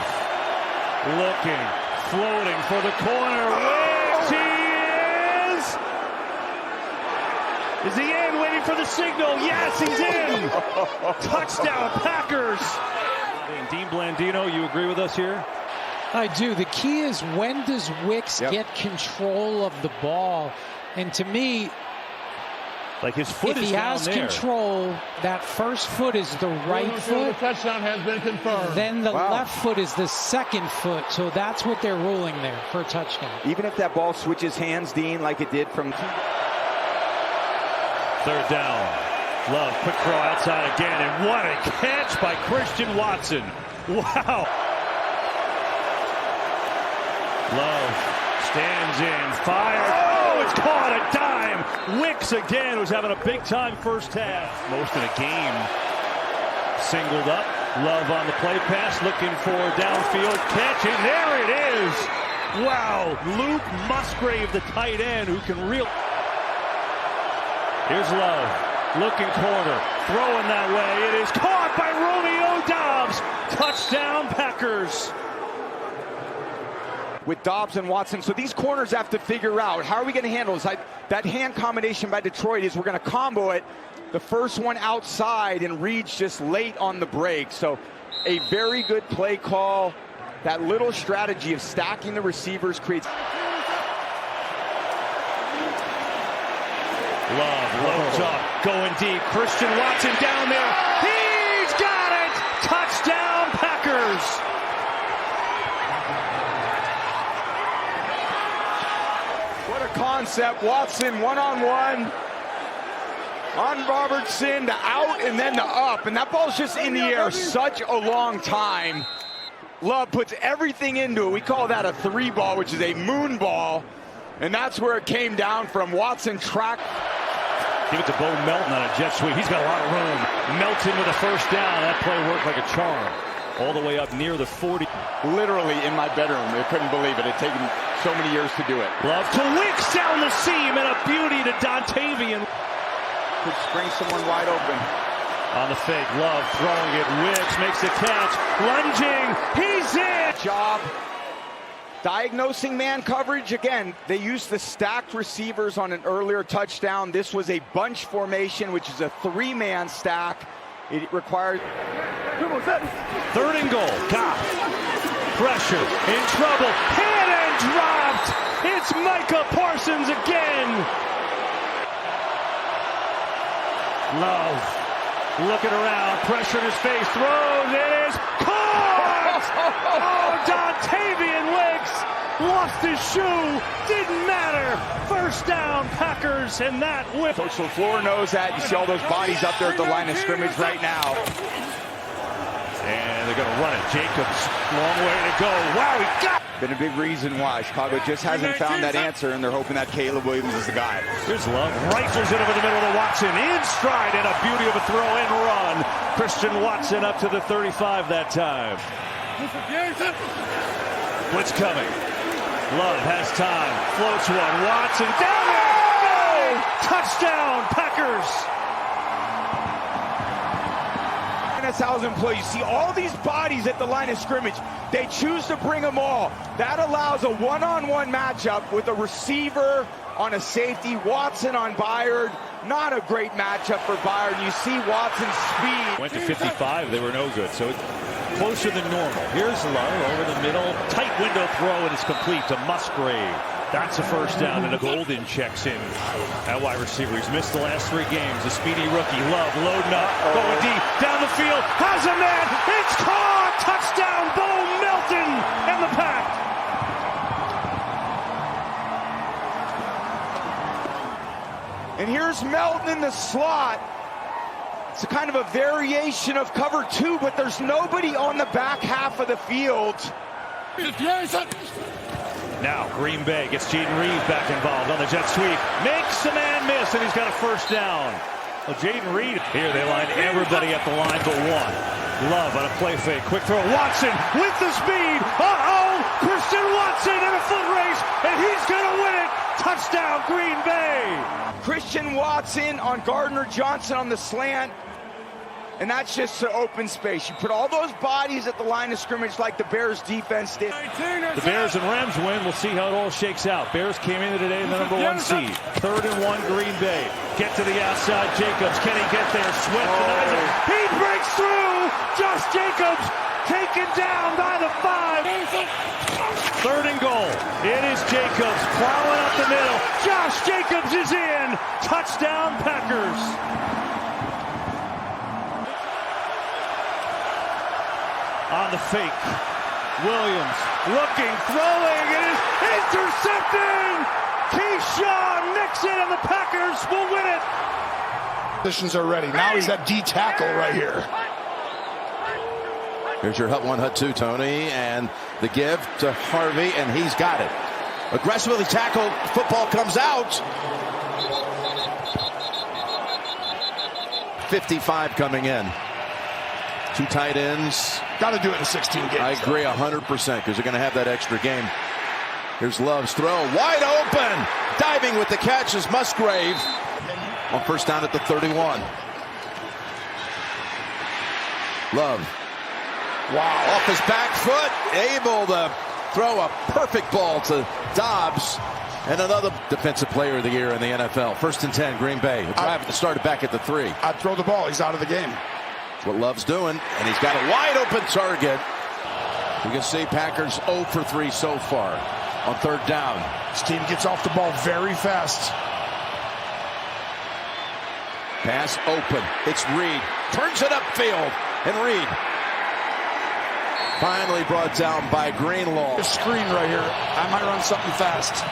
looking, floating for the corner. Wicks, he is! Is he in? Waiting for the signal. Yes, he's in! Touchdown, Packers! Dean Blandino, you agree with us here? I do. The key is, when does Wicks get control of the ball? And to me, like, his foot if is he down has there. Control, that first foot is the right foot. The touchdown has been confirmed. Then the left foot is the second foot. So that's what they're ruling there for a touchdown. Even if that ball switches hands, Dean, like it did from... Third down. Love, quick throw outside again, and what a catch by Christian Watson. Wow. Love stands in, fires. Oh, it's caught, a dime. Wicks again was having a big time first half. Most of the game singled up. Love on the play pass, looking for downfield catch, and there it is. Wow, Luke Musgrave, the tight end, who can reel. Here's Love, looking corner, throwing that way. It is caught by Romeo Doubs. Touchdown, Packers. With Doubs and Watson, so these corners have to figure out, how are we going to handle this? That hand combination by Detroit is we're going to combo it. The first one outside, and Reed's just late on the break. So a very good play call. That little strategy of stacking the receivers creates... Love loads up, going deep. Christian Watson down there. He's got it! Touchdown, Packers! What a concept. Watson one-on-one on Robertson, to out and then to up. And that ball's just in the air such a long time. Love puts everything into it. We call that a 3-ball, which is a moon ball. And that's where it came down from. Watson track. Give it to Bo Melton on a jet sweep. He's got a lot of room. Melton with a first down. That play worked like a charm. All the way up near the 40. Literally in my bedroom. I couldn't believe it. It had taken so many years to do it. Love to Wicks down the seam, and a beauty to Dontavian. Could spring someone wide open. On the fake, Love throwing it. Wicks makes the catch. Lunging. He's in. Job. Diagnosing man coverage. Again, they used the stacked receivers on an earlier touchdown. This was a bunch formation, which is a 3-man stack. It requires... Third and goal. Goff. Pressure. In trouble. Hit and dropped. It's Micah Parsons again. Love. Looking around. Pressure in his face. Throws. It is caught. Oh, Dontavian Wicks lost his shoe. Didn't matter. First down, Packers, and that whip. Coach LaFleur knows that. You see all those bodies up there at the line of scrimmage right now. And they're going to run it. Jacobs, long way to go. Wow, he got. Been a big reason why Chicago just hasn't found that answer, and they're hoping that Caleb Williams is the guy. Here's Love, rifles it over the middle of the Watson, in stride, and a beauty of a throw and run. Christian Watson up to the 35 that time. Blitz coming. Love has time, floats one. Watson down there. No! Touchdown, Packers. 1,000 plays. You see all these bodies at the line of scrimmage. They choose to bring them all. That allows a one-on-one matchup with a receiver on a safety. Watson on Byard. Not a great matchup for Byard. You see Watson's speed. Went to 55. They were no good. So closer than normal. Here's Love over the middle. Tight window throw, and it's complete to Musgrave. That's a first down, and a Golden checks in. That wide receiver, he's missed the last 3 games. The speedy rookie, Love, loading up, going deep, down the field, has a man, it's caught! Touchdown, Bo Melton, and the Pack! And here's Melton in the slot. It's a kind of a variation of cover 2, but there's nobody on the back half of the field. Now Green Bay gets Jaden Reed back involved on the jet sweep. Makes the man miss, and he's got a first down. Well, Jaden Reed, here they line everybody at the line but one. Love on a play fake. Quick throw. Watson with the speed. Uh-oh! Christian Watson in a foot race, and he's going to win it. Touchdown, Green Bay. Christian Watson on Gardner Johnson on the slant. And that's just the open space. You put all those bodies at the line of scrimmage like the Bears defense did. The Bears and Rams win. We'll see how it all shakes out. Bears came in today in the number 1 seed. 3rd and 1, Green Bay. Get to the outside, Jacobs. Can he get there? Swift denies it. He breaks through. Josh Jacobs taken down by the 5. 3rd and goal. It is Jacobs plowing up the middle. Josh Jacobs is in. Touchdown, Packers. On the fake, Williams looking, throwing, it is intercepted! Keyshawn Nixon and the Packers will win it! Positions are ready. Now he's at D tackle right here. Here's your hut 1, hut 2, Tony, and the give to Harvey, and he's got it. Aggressively tackled, football comes out. 55 coming in. 2 tight ends. Got to do it in 16 games. I agree 100% because they're going to have that extra game. Here's Love's throw. Wide open. Diving with the catch is Musgrave. On first down at the 31. Love. Wow. Off his back foot. Able to throw a perfect ball to Dobbs. And another defensive player of the year in the NFL. 1st and 10, Green Bay. Drive started back at the 3. I'd throw the ball. He's out of the game. What Love's doing, and he's got a wide open target. You can see Packers 0 for 3 so far on 3rd down. This team gets off the ball very fast. Pass open. It's Reed. Turns it upfield, and Reed finally brought down by Greenlaw. The screen right here. I might run something fast.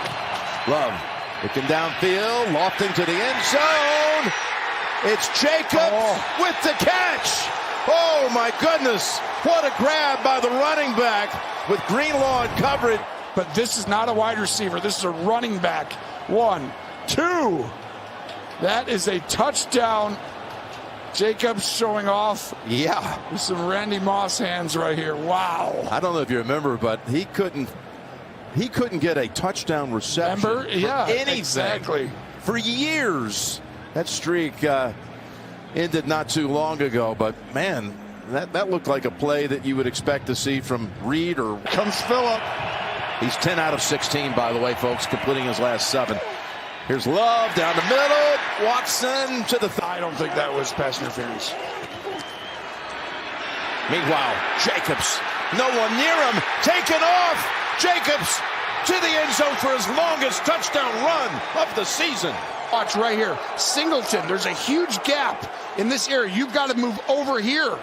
Love looking downfield, lofting to the end zone. It's Jacobs with the catch. Oh, my goodness. What a grab by the running back with Greenlaw in coverage. But this is not a wide receiver. This is a running back. 1, 2. That is a touchdown. Jacobs showing off. Yeah. With some Randy Moss hands right here. Wow. I don't know if you remember, but he couldn't get a touchdown reception. Remember? Yeah, anything exactly. For years. That streak ended not too long ago, but man, that looked like a play that you would expect to see from Reed or comes Phillip. He's 10 out of 16, by the way, folks, completing his last 7. Here's Love down the middle. Watson to the. I don't think that was pass interference. Meanwhile, Jacobs, no one near him, taken off. Jacobs to the end zone for his longest touchdown run of the season. Watch right here. Singleton, there's a huge gap in this area. You've got to move over here.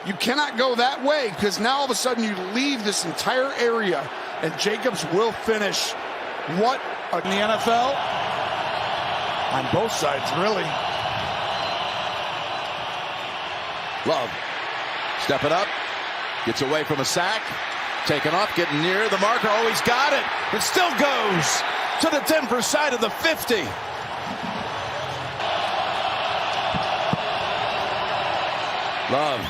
You cannot go that way because now all of a sudden you leave this entire area and Jacobs will finish. What in the NFL? On both sides, really. Love stepping up, gets away from a sack, taken off, getting near the marker. Oh, he's got it. It still goes to the Denver side of the 50. Love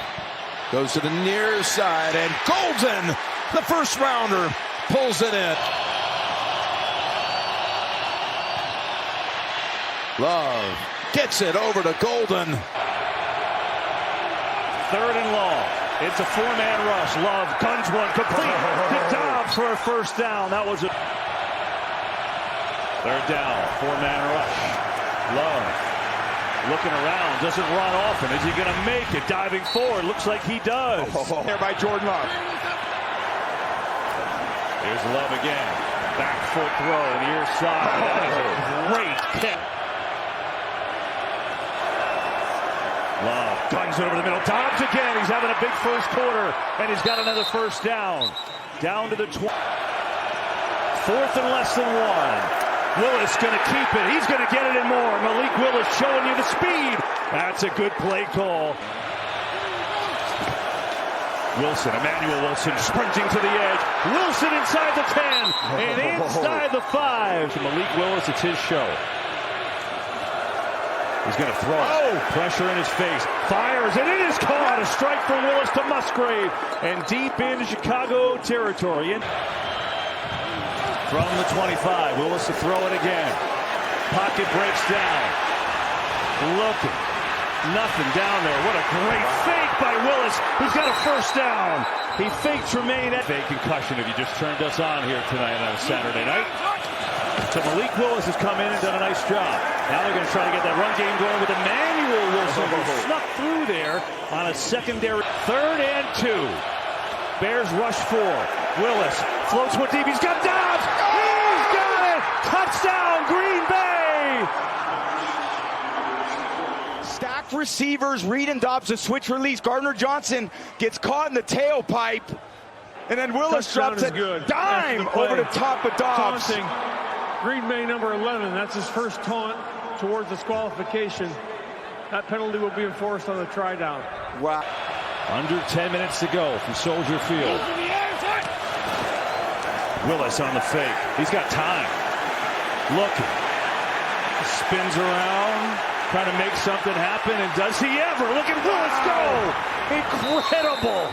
goes to the near side, and Golden, the first rounder, pulls it in. Love gets it over to Golden. 3rd and long. It's a 4-man rush. Love guns one complete to Dobbs for a first down. That was a 3rd down. 4-man rush. Love looking around. Doesn't run often. Is he going to make it? Diving forward. Looks like he does. There by Jordan Love. Here's Love again. Back foot throw near side. That is a great kick. Love guns it over the middle. Dobbs again. He's having a big first quarter, and he's got another first down. Down to the 20. 4th and less than 1. Willis going to keep it. He's going to get it in more. Malik Willis showing you the speed. That's a good play call. Wilson, Emmanuel Wilson sprinting to the edge. Wilson inside the 10 and inside the 5. To Malik Willis, it's his show. He's going to throw it. Pressure in his face. Fires, and it is caught. A strike for Willis to Musgrave. And deep into Chicago territory. From the 25, Willis to throw it again. Pocket breaks down. Looking. Nothing down there. What a great fake by Willis, who's got a first down. He faked Tremaine. Fake concussion if you just turned us on here tonight on a Saturday night. So Malik Willis has come in and done a nice job. Now they're going to try to get that run game going with Emmanuel Wilson, who snuck through there on a secondary. 3rd and 2. Bears rush 4. Willis floats one deep. He's got Dobbs. He's got it. Touchdown, Green Bay. Stacked receivers, Reed and Dobbs, a switch release. Gardner Johnson gets caught in the tailpipe. And then Willis drops a dime over the top of Dobbs. Taunting Green Bay number 11. That's his first taunt towards disqualification. That penalty will be enforced on the try down. Wow. Under 10 minutes to go from Soldier Field. Willis on the fake. He's got time. Looking. Spins around. Trying to make something happen. And does he ever? Look at Willis go. Incredible.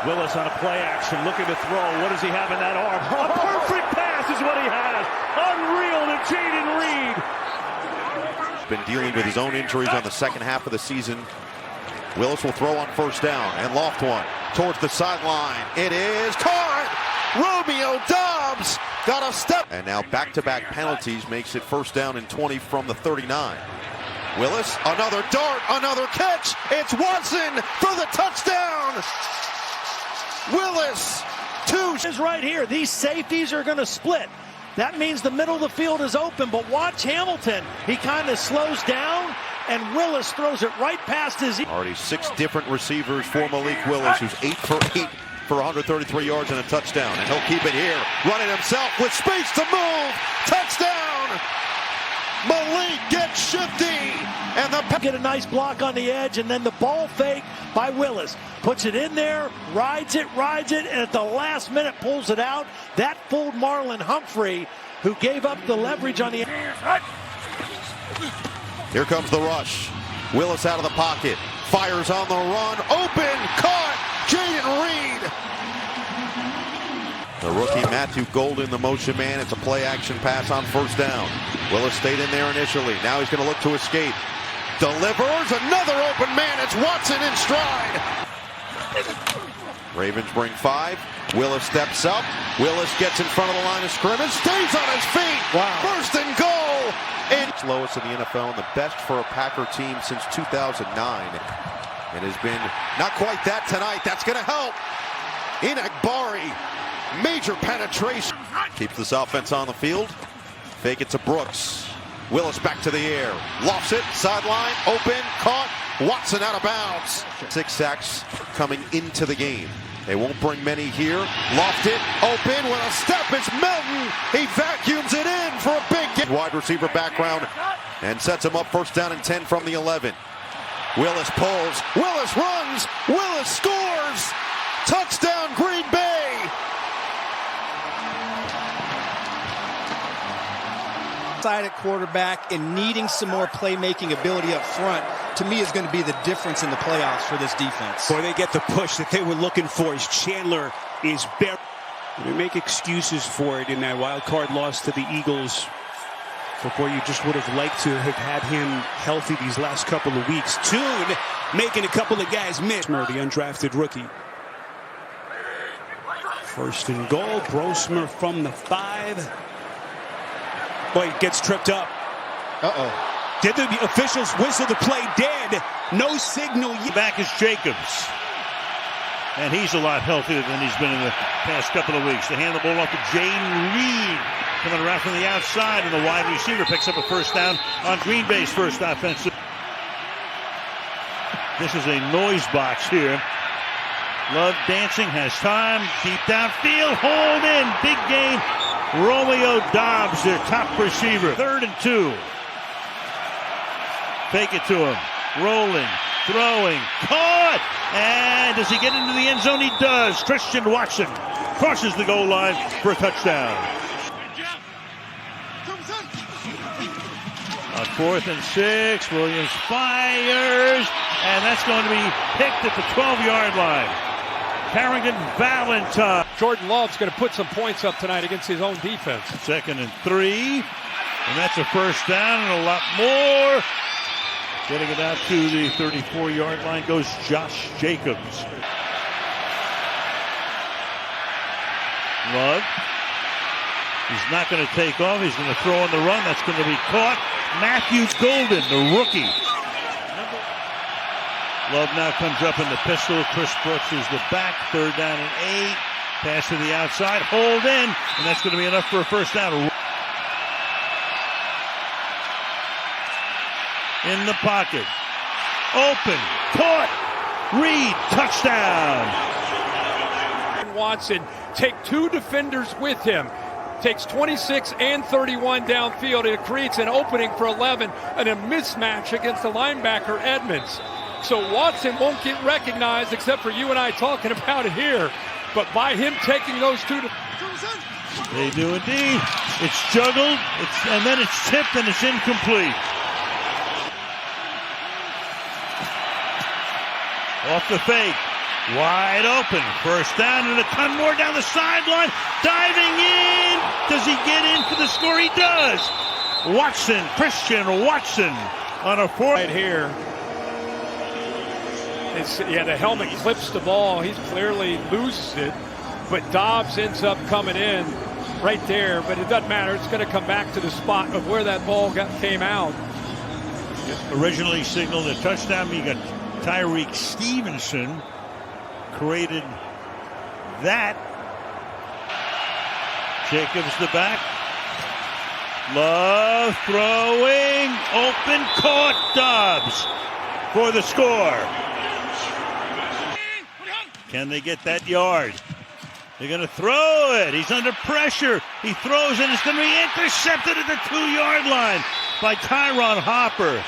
Willis on a play action, looking to throw. What does he have in that arm? A perfect pass is what he has. Unreal to Jaden Reed. Been dealing with his own injuries on the second half of the season. Willis will throw on first down and loft one towards the sideline. It is caught. Romeo Dobbs got a step. And now back-to-back penalties makes it first down and 20 from the 39. Willis, another dart, another catch. It's Watson for the touchdown. Willis, 2 is right here. These safeties are going to split. That means the middle of the field is open, but watch Hamilton. He kind of slows down, and Willis throws it right past his... Already 6 different receivers for Malik Willis, who's 8 for 8 for 133 yards and a touchdown. And he'll keep it here, running himself with space to move. Touchdown! Malik gets shifty, and the... Get a nice block on the edge, and then the ball fake by Willis. Puts it in there, rides it, and at the last minute pulls it out. That fooled Marlon Humphrey, who gave up the leverage on the... Here comes the rush. Willis out of the pocket. Fires on the run. Open. Caught. Jaden Reed. The rookie Matthew Golden, the motion man. It's a play action pass on first down. Willis stayed in there initially. Now he's going to look to escape. Delivers. Another open man. It's Watson in stride. Ravens bring 5. Willis steps up. Willis gets in front of the line of scrimmage. Stays on his feet. Wow. First and goal. It's lowest in the NFL and the best for a Packer team since 2009. It has been not quite that tonight. That's going to help. Enagbari, major penetration. Keeps this offense on the field. Fake it to Brooks. Willis back to the air. Lofts it. Sideline. Open. Caught. Watson out of bounds. 6 sacks coming into the game. They won't bring many here. Loft it. Open with a step. It's Melton. He vacuums it in for a big get. Wide receiver background and sets him up first down and 10 from the 11. Willis pulls. Willis runs. Willis scores. Touchdown Green Bay. Side at quarterback and needing some more playmaking ability up front, to me, is going to be the difference in the playoffs for this defense. Boy, they get the push that they were looking for as Chandler is buried. They make excuses for it in that wild card loss to the Eagles. But boy, you just would have liked to have had him healthy these last couple of weeks. Tune making a couple of guys miss. The undrafted rookie. First and goal. Brosmer from the 5. Boy, gets tripped up. Did the officials whistle the play dead? No signal yet. Back is Jacobs. And he's a lot healthier than he's been in the past couple of weeks. They hand the ball off to Jaden Reed. Coming around from the outside, and the wide receiver picks up a first down on Green Bay's first offensive. This is a noise box here. Love dancing, has time. Deep downfield, hold in. Big gain. Romeo Dobbs, their top receiver. 3rd and 2. Fake it to him. Rolling, throwing, caught! And does he get into the end zone? He does. Christian Watson crosses the goal line for a touchdown. On 4th and 6, Williams fires, and that's going to be picked at the 12-yard line. Carrington Valentine. Jordan Love's going to put some points up tonight against his own defense. 2nd and 3, and that's a first down and a lot more. Getting it out to the 34-yard line goes Josh Jacobs. Love. He's not going to take off. He's going to throw on the run. That's going to be caught. Matthew Golden, the rookie. Love now comes up in the pistol. Chris Brooks is the back. 3rd down and 8. Pass to the outside. Hold in. And that's going to be enough for a first down. In the pocket. Open. Caught. Reed. Touchdown. Watson take 2 defenders with him. Takes 26 and 31 downfield. It creates an opening for 11 and a mismatch against the linebacker Edmonds. So Watson won't get recognized except for you and I talking about it here. But by him taking those 2 they do indeed. It's juggled, and then it's tipped, and it's incomplete. Off the fake. Wide open. First down and a ton more down the sideline. Diving in. Does he get in for the score? He does. Watson, Christian Watson on a 4th. Right here. The helmet clips the ball. He clearly loses it. But Dobbs ends up coming in right there. But it doesn't matter. It's going to come back to the spot of where that ball came out. Originally signaled a touchdown. You got Tyreek Stevenson. Created that. Jacobs the back. Love throwing. Open. Caught. Dobbs for the score. Can they get that yard? They're going to throw it. He's under pressure. He throws and it's going to be intercepted at the 2-yard line by Tyron Hopper.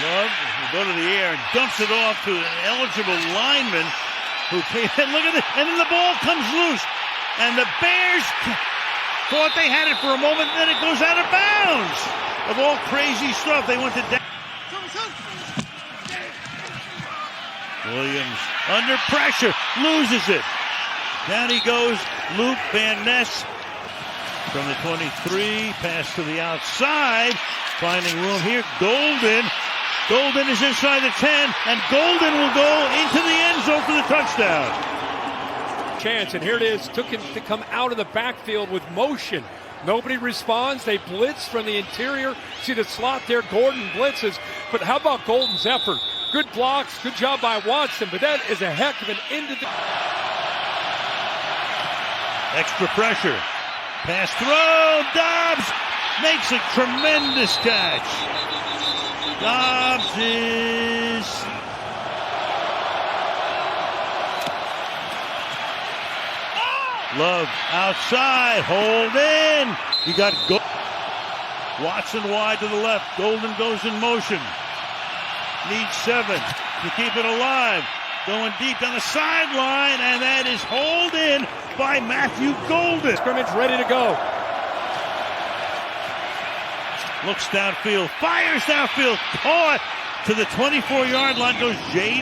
Love will go to the air and dumps it off to an eligible lineman who came in. Look at it. And then the ball comes loose. And the Bears thought they had it for a moment, and then it goes out of bounds. Of all crazy stuff, they went to down. Williams under pressure, loses it. Down he goes, Luke Van Ness from the 23, pass to the outside, finding room here. Golden is inside the 10, and Golden will go into the end zone for the touchdown. Chance, and here it is, took him to come out of the backfield with motion. Nobody responds. They blitz from the interior. See the slot there. Gordon blitzes. But how about Golden's effort? Good blocks. Good job by Watson. But that is a heck of an end to the... Extra pressure. Pass throw. Dobbs makes a tremendous catch. Dobbs is... Love outside, hold in. You got Watson wide to the left. Golden goes in motion. Needs 7 to keep it alive. Going deep down the sideline, and that is hauled in by Matthew Golden. Scrimmage ready to go. Looks downfield, fires downfield, caught to the 24-yard line goes Jay